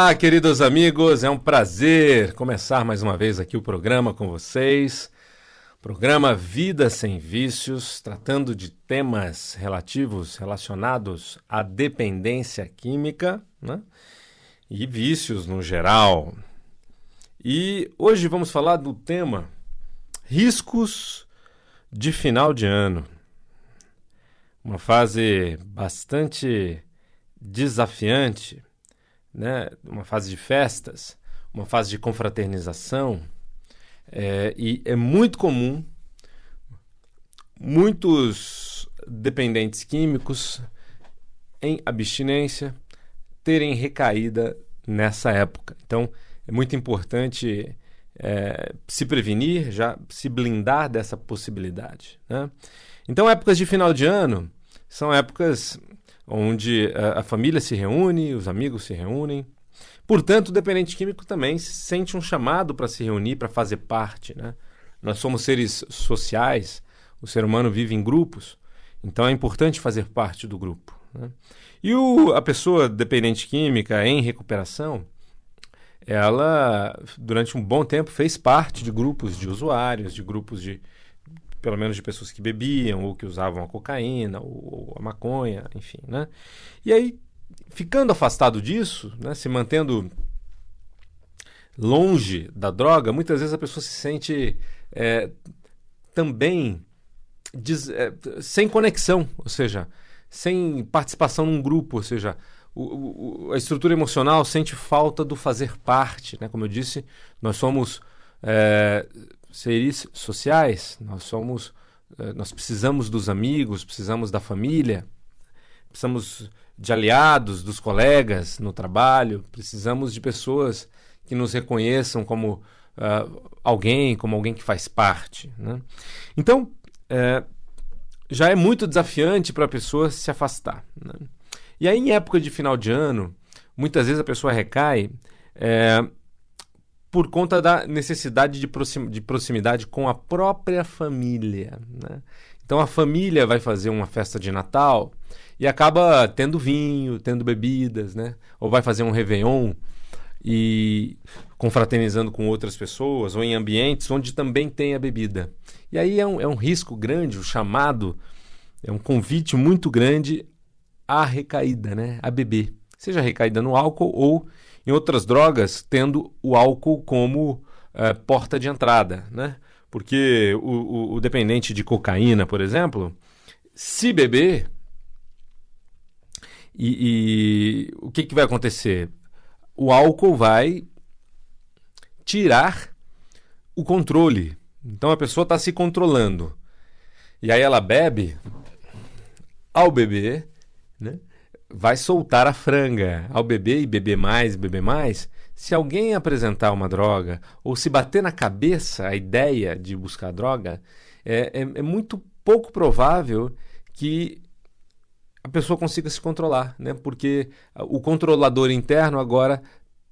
Olá, queridos amigos, é um prazer começar mais uma vez aqui o programa com vocês. Programa Vida Sem Vícios, tratando de temas relacionados à dependência química, né? E vícios no geral. E hoje vamos falar do tema riscos de final de ano. Uma fase bastante desafiante, né? Uma fase de festas, uma fase de confraternização, e é muito comum muitos dependentes químicos em abstinência terem recaída nessa época. Então, é muito importante se prevenir, já se blindar dessa possibilidade, né? Então, épocas de final de ano são épocas onde a família se reúne, os amigos se reúnem. Portanto, o dependente químico também sente um chamado para se reunir, para fazer parte, né? Nós somos seres sociais, o ser humano vive em grupos, então é importante fazer parte do grupo, né? E a pessoa dependente química em recuperação, ela, durante um bom tempo, fez parte de grupos de usuários, de grupos pelo menos de pessoas que bebiam, ou que usavam a cocaína, ou a maconha, enfim, né? E aí, ficando afastado disso, né, se mantendo longe da droga, muitas vezes a pessoa se sente também sem conexão, ou seja, sem participação num grupo, ou seja, a estrutura emocional sente falta do fazer parte, né? Como eu disse, nós somos seres sociais, nós precisamos dos amigos, precisamos da família, precisamos de aliados, dos colegas no trabalho, precisamos de pessoas que nos reconheçam como alguém que faz parte, né? Então, já é muito desafiante para a pessoa se afastar, né? E aí, em época de final de ano, muitas vezes a pessoa recai por conta da necessidade de proximidade com a própria família, né? Então a família vai fazer uma festa de Natal e acaba tendo vinho, tendo bebidas, né? Ou vai fazer um Réveillon e confraternizando com outras pessoas, ou em ambientes onde também tem a bebida. E aí é um risco grande, o chamado, é um convite muito grande à recaída, né? A beber. Seja recaída no álcool ou em outras drogas, tendo o álcool como porta de entrada, né? Porque o dependente de cocaína, por exemplo, se beber, o que vai acontecer? O álcool vai tirar o controle. Então a pessoa está se controlando. E aí ela bebe, ao beber, né? Vai soltar a franga. Ao beber e beber mais, se alguém apresentar uma droga ou se bater na cabeça a ideia de buscar droga, é muito pouco provável que a pessoa consiga se controlar, né? Porque o controlador interno agora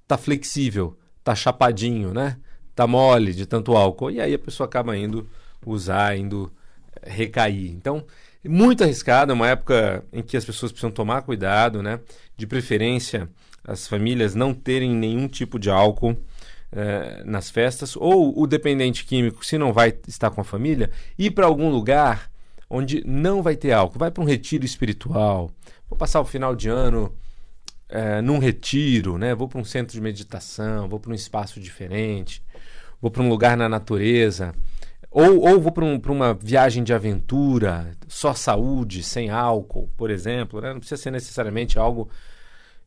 está flexível, está chapadinho, né? Está mole de tanto álcool. E aí a pessoa acaba indo recair. Então, muito arriscado, é uma época em que as pessoas precisam tomar cuidado, né? De preferência, as famílias não terem nenhum tipo de álcool nas festas, ou o dependente químico, se não vai estar com a família, ir para algum lugar onde não vai ter álcool. Vai para um retiro espiritual, vou passar o final de ano num retiro, né? Vou para um centro de meditação, vou para um espaço diferente, vou para um lugar na natureza, ou vou para uma viagem de aventura, só saúde, sem álcool, por exemplo, né? Não precisa ser necessariamente algo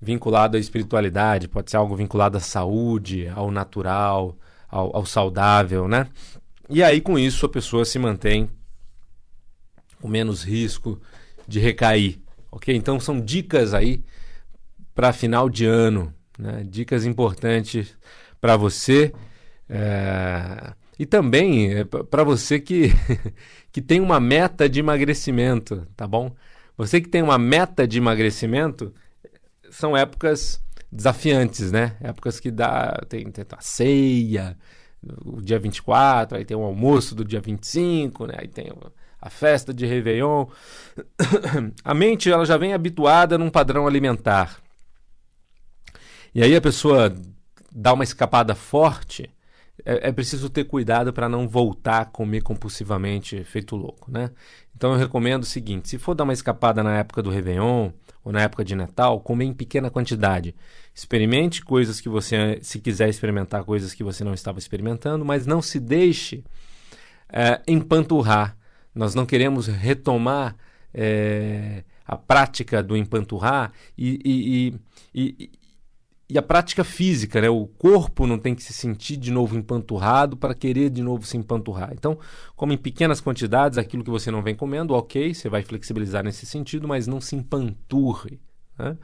vinculado à espiritualidade, pode ser algo vinculado à saúde, ao natural, ao saudável, né? E aí, com isso, a pessoa se mantém com menos risco de recair, ok? Então, são dicas aí para final de ano, né? Dicas importantes para você, e também para você que tem uma meta de emagrecimento, tá bom? Você que tem uma meta de emagrecimento, são épocas desafiantes, né? Épocas que tem a ceia, o dia 24, aí tem o almoço do dia 25, né? Aí tem a festa de Réveillon. A mente ela já vem habituada num padrão alimentar. e aí a pessoa dá uma escapada forte, é preciso ter cuidado para não voltar a comer compulsivamente feito louco, né? Então eu recomendo o seguinte, se for dar uma escapada na época do Réveillon ou na época de Natal, comer em pequena quantidade. Experimente coisas que você, se quiser experimentar coisas que você não estava experimentando, mas não se deixe empanturrar. Nós não queremos retomar a prática do empanturrar e a prática física, né? O corpo não tem que se sentir de novo empanturrado para querer de novo se empanturrar. Então, como em pequenas quantidades, aquilo que você não vem comendo, ok, você vai flexibilizar nesse sentido, mas não se empanturre, né?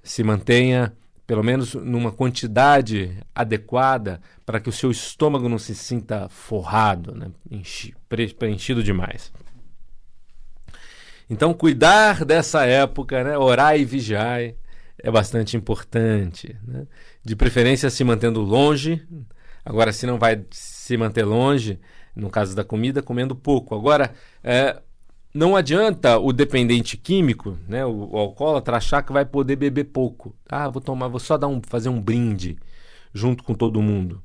Se mantenha, pelo menos, numa quantidade adequada para que o seu estômago não se sinta forrado, né? Preenchido demais. Então, cuidar dessa época, né? Orar e vigiar, é bastante importante, né? De preferência se mantendo longe. Agora, se não vai se manter longe, no caso da comida, comendo pouco. Agora, não adianta o dependente químico, né, o alcoólatra, achar que vai poder beber pouco. Vou só fazer um brinde junto com todo mundo.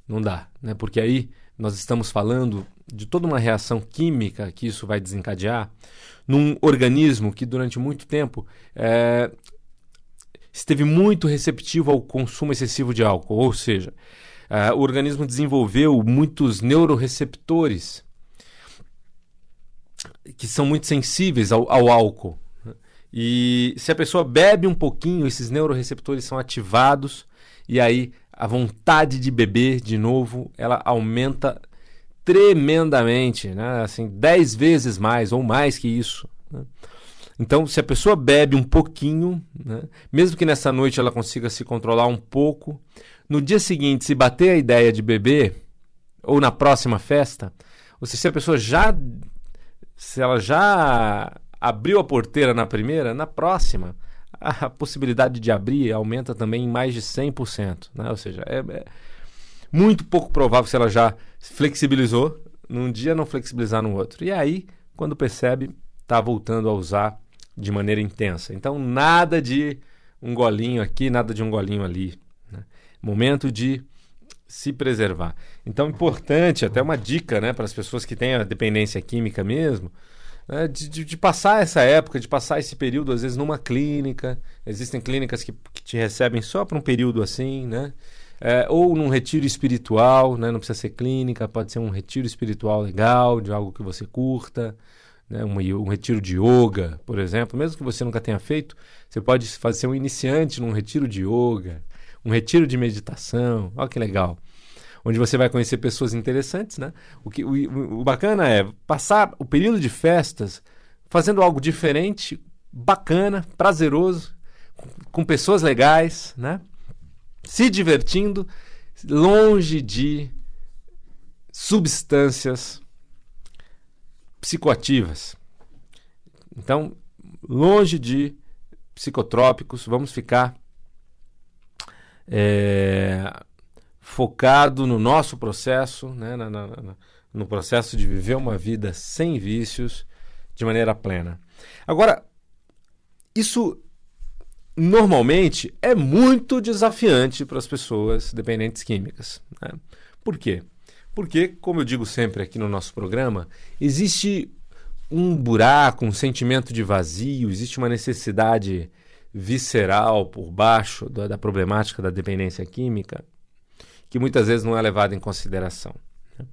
Não dá, né? Porque aí nós estamos falando de toda uma reação química que isso vai desencadear num organismo que durante muito tempo esteve muito receptivo ao consumo excessivo de álcool, ou seja, o organismo desenvolveu muitos neuroreceptores que são muito sensíveis ao álcool. E se a pessoa bebe um pouquinho, esses neuroreceptores são ativados e aí a vontade de beber de novo, ela aumenta tremendamente, né? Assim, 10 vezes mais ou mais que isso, né? Então, se a pessoa bebe um pouquinho, né, mesmo que nessa noite ela consiga se controlar um pouco, no dia seguinte, se bater a ideia de beber, ou na próxima festa, ou seja, se a pessoa se ela já abriu a porteira na primeira, na próxima, a possibilidade de abrir aumenta também em mais de 100%, né? Ou seja, é muito pouco provável que se ela já flexibilizou num dia, não flexibilizar no outro. E aí, quando percebe, está voltando a usar de maneira intensa. Então, nada de um golinho aqui, nada de um golinho ali, né? Momento de se preservar. Então, importante, até uma dica, né, para as pessoas que têm a dependência química mesmo, né, de passar essa época, de passar esse período, às vezes, numa clínica. Existem clínicas que te recebem só para um período assim, né? Ou num retiro espiritual, né? Não precisa ser clínica, pode ser um retiro espiritual legal, de algo que você curta, né? Um retiro de yoga, por exemplo. Mesmo que você nunca tenha feito, você pode ser um iniciante num retiro de yoga, um retiro de meditação. Olha que legal. Onde você vai conhecer pessoas interessantes, né? O bacana é passar o período de festas fazendo algo diferente, bacana, prazeroso, com pessoas legais, né? Se divertindo, longe de substâncias psicoativas. Então, longe de psicotrópicos, vamos ficar focado no nosso processo, né, no processo de viver uma vida sem vícios de maneira plena. Agora, isso normalmente é muito desafiante para as pessoas dependentes químicas, né? Por quê? Porque, como eu digo sempre aqui no nosso programa, existe um buraco, um sentimento de vazio, existe uma necessidade visceral por baixo da problemática da dependência química que muitas vezes não é levada em consideração, né?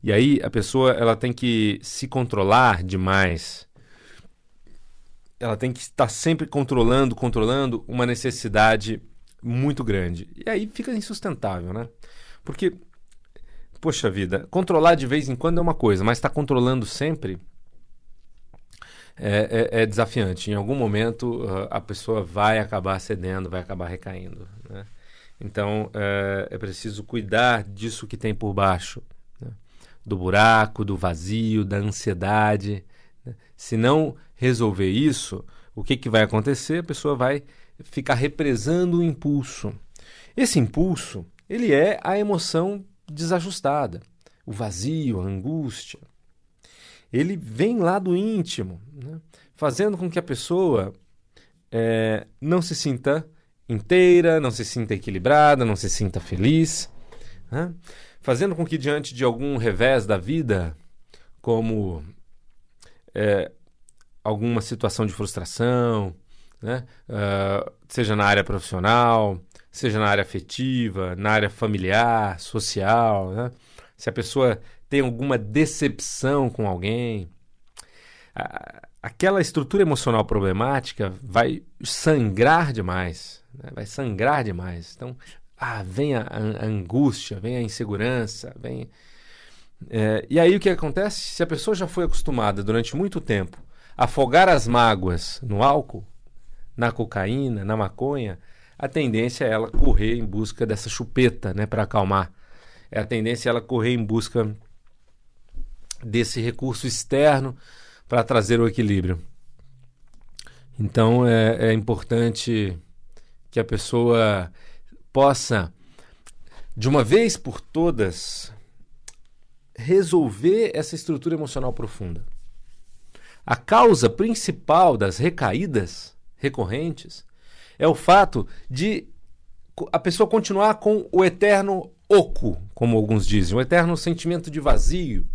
E aí a pessoa ela tem que se controlar demais. Ela tem que estar sempre controlando uma necessidade muito grande. E aí fica insustentável, né? Porque, poxa vida, controlar de vez em quando é uma coisa, mas estar controlando sempre é desafiante. Em algum momento a pessoa vai acabar cedendo, vai acabar recaindo, né? Então é preciso cuidar disso que tem por baixo, né? Do buraco, do vazio, da ansiedade, né? Se não resolver isso, o que vai acontecer? A pessoa vai ficar represando o impulso. Esse impulso, ele é a emoção desajustada, o vazio, a angústia. Ele vem lá do íntimo, né? Fazendo com que a pessoa não se sinta inteira, não se sinta equilibrada, não se sinta feliz, né? Fazendo com que diante de algum revés da vida, como alguma situação de frustração, né? Seja na área profissional, seja na área afetiva, na área familiar, social, né? Se a pessoa tem alguma decepção com alguém, aquela estrutura emocional problemática vai sangrar demais, né? Vai sangrar demais. Então, vem a angústia, vem a insegurança, vem... e aí o que acontece? Se a pessoa já foi acostumada durante muito tempo a afogar as mágoas no álcool, na cocaína, na maconha, a tendência é ela correr em busca dessa chupeta, né, para acalmar. A tendência é ela correr em busca desse recurso externo para trazer o equilíbrio. Então é importante que a pessoa possa, de uma vez por todas, resolver essa estrutura emocional profunda. A causa principal das recaídas recorrentes é o fato de a pessoa continuar com o eterno oco, como alguns dizem, o eterno sentimento de vazio.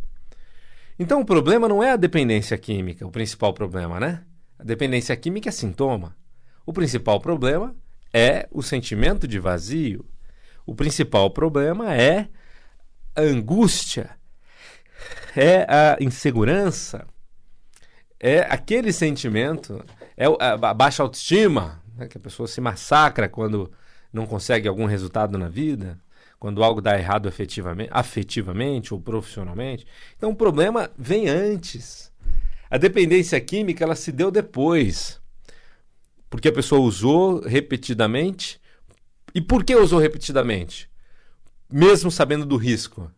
Então o problema não é a dependência química, o principal problema, né? A dependência química é sintoma. O principal problema é o sentimento de vazio. O principal problema é a angústia, é a insegurança, é aquele sentimento, é a baixa autoestima, né? Que a pessoa se massacra quando não consegue algum resultado na vida, quando algo dá errado afetivamente ou profissionalmente. Então o problema vem antes. A dependência química ela se deu depois, porque a pessoa usou repetidamente. E por que usou repetidamente? Mesmo sabendo do risco.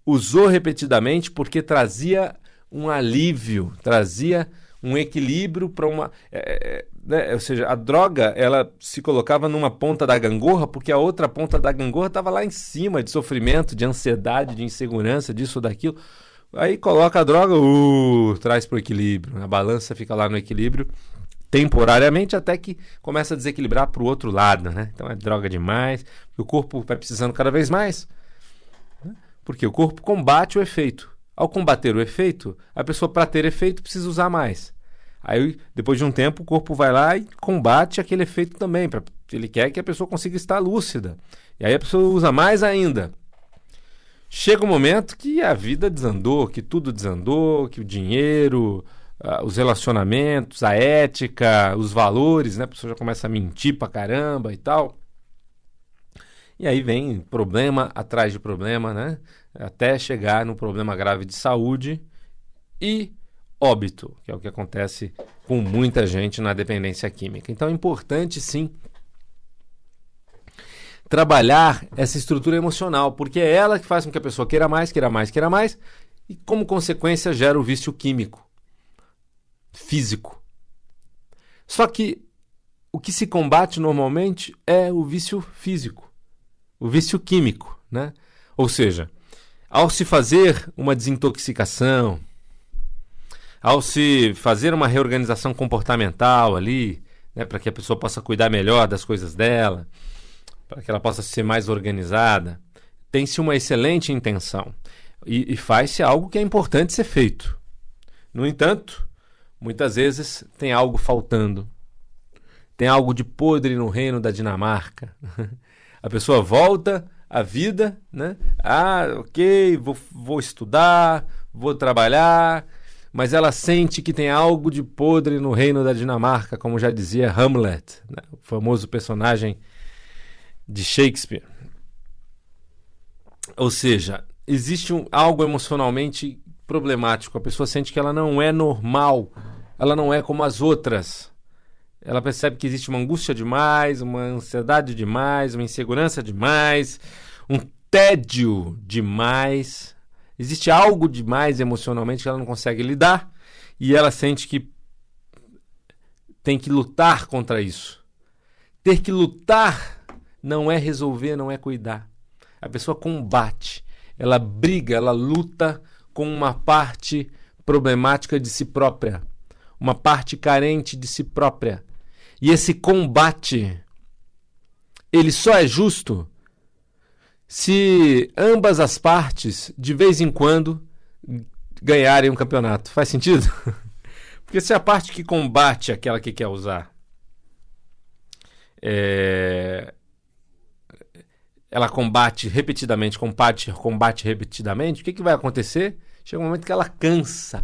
Usou repetidamente porque trazia um alívio, trazia um equilíbrio para uma... né? Ou seja, a droga ela se colocava numa ponta da gangorra porque a outra ponta da gangorra estava lá em cima, de sofrimento, de ansiedade, de insegurança, disso ou daquilo. Aí coloca a droga, traz para o equilíbrio. A balança fica lá no equilíbrio temporariamente até que começa a desequilibrar para o outro lado, né? Então é droga demais, o corpo vai precisando cada vez mais, né? Porque o corpo combate o efeito. Ao combater o efeito, a pessoa, para ter efeito, precisa usar mais. Aí, depois de um tempo, o corpo vai lá e combate aquele efeito também. Ele quer que a pessoa consiga estar lúcida. E aí a pessoa usa mais ainda. Chega um momento que a vida desandou, que tudo desandou, que o dinheiro, os relacionamentos, a ética, os valores, né? A pessoa já começa a mentir pra caramba e tal. E aí vem problema atrás de problema, né? Até chegar no problema grave de saúde e óbito, que é o que acontece com muita gente na dependência química. Então é importante, sim, trabalhar essa estrutura emocional, porque é ela que faz com que a pessoa queira mais, queira mais, queira mais, e como consequência gera o vício químico, físico. Só que o que se combate normalmente é o vício físico, o vício químico, né? Ou seja, ao se fazer uma desintoxicação, ao se fazer uma reorganização comportamental ali, né, para que a pessoa possa cuidar melhor das coisas dela, para que ela possa ser mais organizada, tem-se uma excelente intenção e faz-se algo que é importante ser feito. No entanto, muitas vezes tem algo faltando, tem algo de podre no reino da Dinamarca. A pessoa volta à vida, né? Ok, vou estudar, vou trabalhar, mas ela sente que tem algo de podre no reino da Dinamarca, como já dizia Hamlet, né? O famoso personagem de Shakespeare. Ou seja, existe algo emocionalmente problemático. A pessoa sente que ela não é normal, ela não é como as outras. Ela percebe que existe uma angústia demais, uma ansiedade demais, uma insegurança demais, um tédio demais. Existe algo demais emocionalmente que ela não consegue lidar e ela sente que tem que lutar contra isso. Ter que lutar não é resolver, não é cuidar. A pessoa combate, ela briga, ela luta com uma parte problemática de si própria, uma parte carente de si própria. E esse combate, ele só é justo se ambas as partes, de vez em quando, ganharem um campeonato. Faz sentido? Porque se a parte que combate aquela que quer usar, ela combate repetidamente, combate repetidamente, o que vai acontecer? Chega um momento que ela cansa.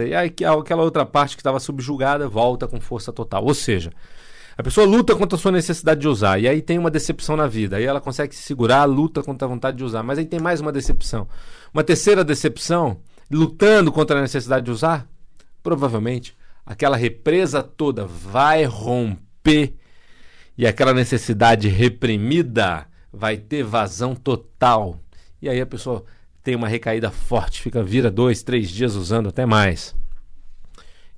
E aí aquela outra parte que estava subjugada volta com força total. Ou seja, a pessoa luta contra a sua necessidade de usar, e aí tem uma decepção na vida, aí ela consegue se segurar, luta contra a vontade de usar, mas aí tem mais uma decepção. Uma terceira decepção, lutando contra a necessidade de usar, provavelmente aquela represa toda vai romper e aquela necessidade reprimida vai ter vazão total. E aí a pessoa tem uma recaída forte, vira 2, 3 dias usando, até mais.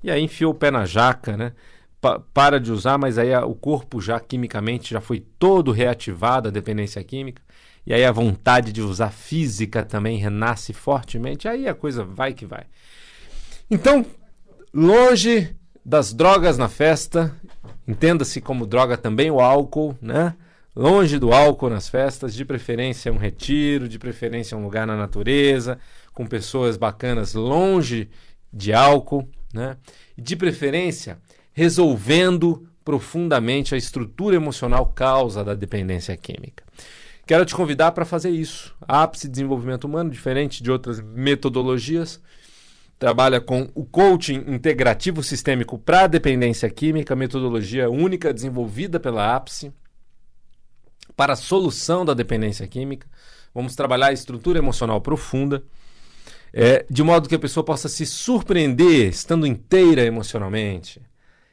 E aí enfiou o pé na jaca, né? Para de usar, mas aí o corpo já quimicamente já foi todo reativado, a dependência química, e aí a vontade de usar física também renasce fortemente, aí a coisa vai que vai. Então, longe das drogas na festa, entenda-se como droga também o álcool, né? Longe do álcool nas festas, de preferência um retiro, de preferência um lugar na natureza, com pessoas bacanas, longe de álcool, né? E de preferência resolvendo profundamente a estrutura emocional causa da dependência química. Quero te convidar para fazer isso. A Ápice Desenvolvimento Humano, diferente de outras metodologias, trabalha com o coaching integrativo sistêmico para a dependência química, metodologia única desenvolvida pela Ápice para a solução da dependência química. Vamos trabalhar a estrutura emocional profunda, de modo que a pessoa possa se surpreender estando inteira emocionalmente,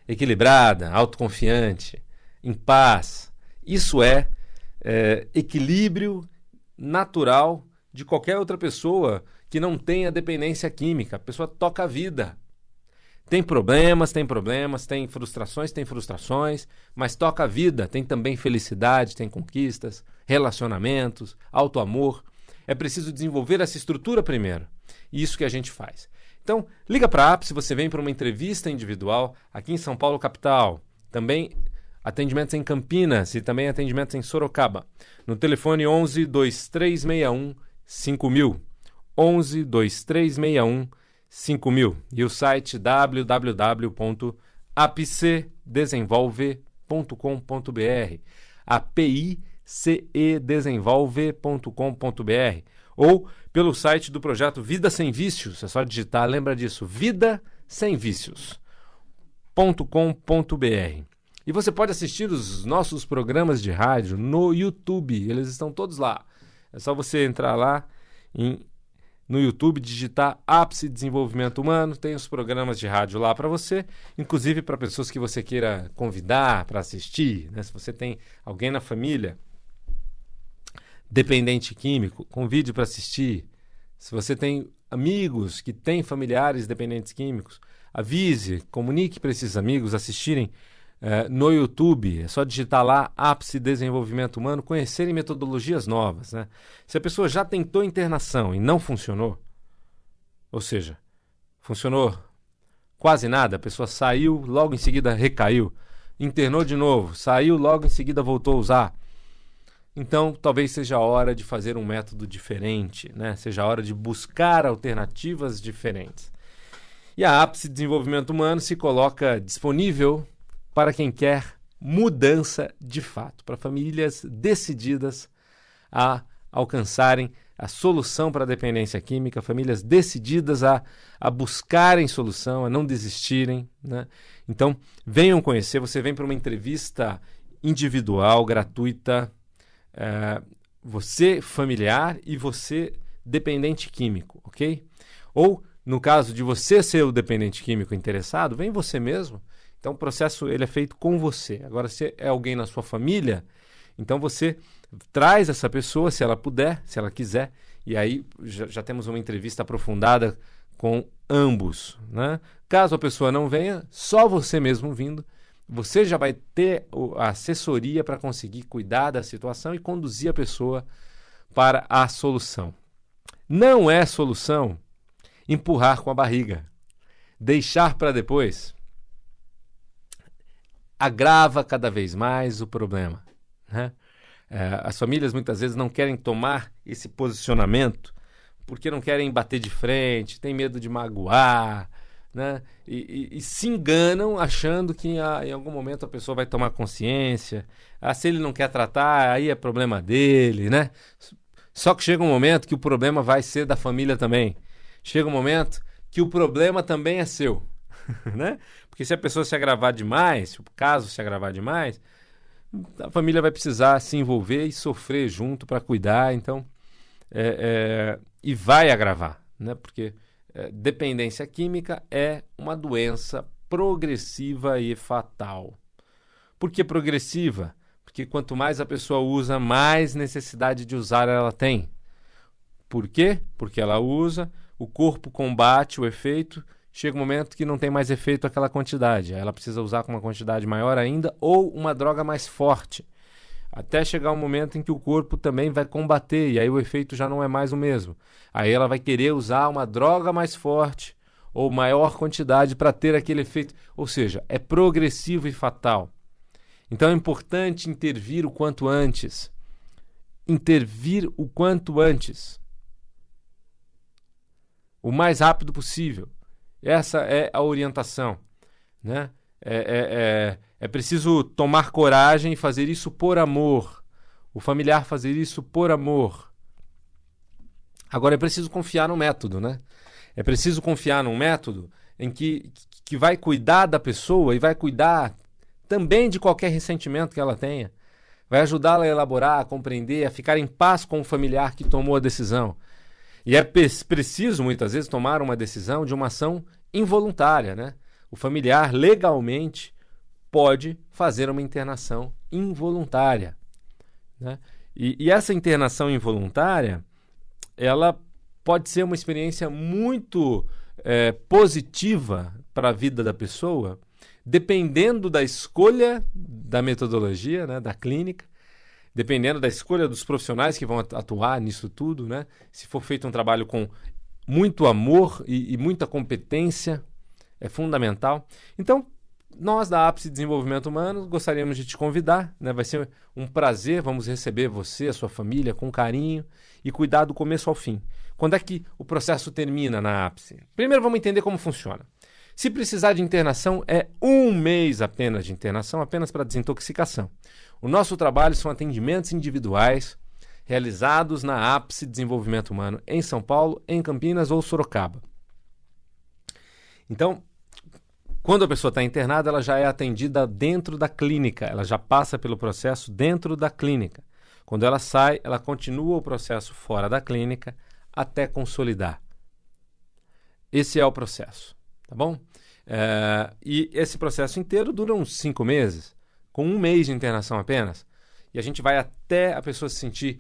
equilibrada, autoconfiante, em paz. Isso é equilíbrio natural de qualquer outra pessoa que não tenha dependência química. A pessoa toca a vida. Tem problemas, tem frustrações, mas toca a vida. Tem também felicidade, tem conquistas, relacionamentos, autoamor. É preciso desenvolver essa estrutura primeiro. E isso que a gente faz. Então, liga para a Ápice, você vem para uma entrevista individual aqui em São Paulo, capital. Também atendimentos em Campinas e também atendimentos em Sorocaba. No telefone 11 2361 5000. 11 2361 5000. E o site www.apicedesenvolve.com.br. apicedesenvolve.com.br. Ou pelo site do projeto Vida Sem Vícios. É só digitar, lembra disso, vidasemvícios.com.br. E você pode assistir os nossos programas de rádio no YouTube. Eles estão todos lá. É só você entrar lá no YouTube, digitar Ápice Desenvolvimento Humano. Tem os programas de rádio lá para você, inclusive para pessoas que você queira convidar para assistir, né? Se você tem alguém na família dependente químico, convide para assistir. Se você tem amigos que têm familiares dependentes químicos, avise, comunique para esses amigos assistirem no YouTube. É só digitar lá Ápice Desenvolvimento Humano, conhecerem metodologias novas, né? Se a pessoa já tentou internação e não funcionou, ou seja, funcionou quase nada, a pessoa saiu, logo em seguida recaiu, internou de novo, saiu, logo em seguida voltou a usar, então talvez seja a hora de fazer um método diferente, né? Seja a hora de buscar alternativas diferentes. E a Ápice Desenvolvimento Humano se coloca disponível para quem quer mudança de fato, para famílias decididas a alcançarem a solução para a dependência química, famílias decididas a buscarem solução, a não desistirem, né? Então, venham conhecer, você vem para uma entrevista individual, gratuita, você familiar e você dependente químico, ok? Ou, no caso de você ser o dependente químico interessado, vem você mesmo. Então o processo ele é feito com você. Agora, se é alguém na sua família, então você traz essa pessoa, se ela puder, se ela quiser, e aí já temos uma entrevista aprofundada com ambos, né? Caso a pessoa não venha, só você mesmo vindo, você já vai ter a assessoria para conseguir cuidar da situação e conduzir a pessoa para a solução. Não é solução empurrar com a barriga, deixar para depois. agrava cada vez mais o problema, né? As famílias muitas vezes não querem tomar esse posicionamento porque não querem bater de frente, tem medo de magoar, né? E se enganam achando que em algum momento a pessoa vai tomar consciência. Se ele não quer tratar, aí é problema dele, né? Só que chega um momento que o problema vai ser da família também. Chega um momento que o problema também é seu, né? Porque se a pessoa se agravar demais, se o caso se agravar demais, a família vai precisar se envolver e sofrer junto para cuidar, então, e vai agravar, né? Porque dependência química é uma doença progressiva e fatal. Por que progressiva? Porque quanto mais a pessoa usa, mais necessidade de usar ela tem. Por quê? Porque ela usa, o corpo combate o efeito, chega um momento que não tem mais efeito aquela quantidade. Ela precisa usar com uma quantidade maior ainda ou uma droga mais forte. Até chegar um momento em que o corpo também vai combater e aí o efeito já não é mais o mesmo. Aí ela vai querer usar uma droga mais forte ou maior quantidade para ter aquele efeito. Ou seja, é progressivo e fatal. Então é importante intervir o quanto antes. Intervir o quanto antes. O mais rápido possível. Essa é a orientação, né? É preciso tomar coragem e fazer isso por amor. O familiar fazer isso por amor. Agora é preciso confiar no método, né? É preciso confiar num método em que vai cuidar da pessoa e vai cuidar também de qualquer ressentimento que ela tenha. Vai ajudá-la a elaborar, a compreender, a ficar em paz com o familiar que tomou a decisão. E é preciso, muitas vezes, tomar uma decisão de uma ação involuntária, né? O familiar, legalmente, pode fazer uma internação involuntária, né? E essa internação involuntária, ela pode ser uma experiência muito positiva para a vida da pessoa, dependendo da escolha da metodologia, né, da clínica, dependendo da escolha dos profissionais que vão atuar nisso tudo, né? Se for feito um trabalho com muito amor e muita competência, é fundamental. Então, nós da Ápice Desenvolvimento Humano gostaríamos de te convidar, né? Vai ser um prazer, vamos receber você, a sua família, com carinho e cuidar do começo ao fim. Quando é que o processo termina na Ápice? Primeiro vamos entender como funciona. Se precisar de internação, é 1 mês apenas de internação, apenas para desintoxicação. O nosso trabalho são atendimentos individuais realizados na Ápice Desenvolvimento Humano em São Paulo, em Campinas ou Sorocaba. Então, quando a pessoa está internada, ela já é atendida dentro da clínica, ela já passa pelo processo dentro da clínica. Quando ela sai, ela continua o processo fora da clínica até consolidar. Esse é o processo, tá bom? E esse processo inteiro dura uns 5 meses, com 1 mês de internação apenas, e a gente vai até a pessoa se sentir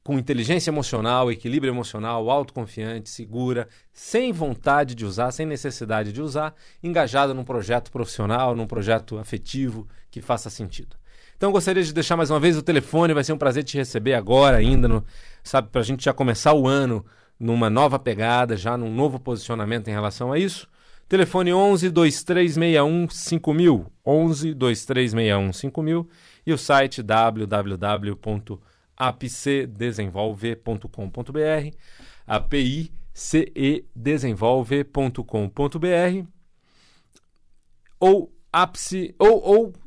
com inteligência emocional, equilíbrio emocional, autoconfiante, segura, sem vontade de usar, sem necessidade de usar, engajada num projeto profissional, num projeto afetivo que faça sentido. Então, gostaria de deixar mais uma vez o telefone, vai ser um prazer te receber agora ainda, para a gente já começar o ano numa nova pegada, já num novo posicionamento em relação a isso. Telefone 11 2361 5000, 11 2361 5000 e o site www.apcedesenvolve.com.br, apicedesenvolve.com.br ou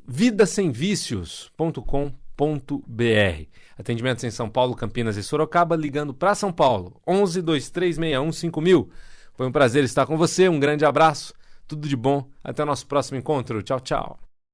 vidasemvicios.com.br. Atendimentos em São Paulo, Campinas e Sorocaba, ligando para São Paulo, 11 2361 5000. Foi um prazer estar com você, um grande abraço, tudo de bom, até o nosso próximo encontro, tchau, tchau.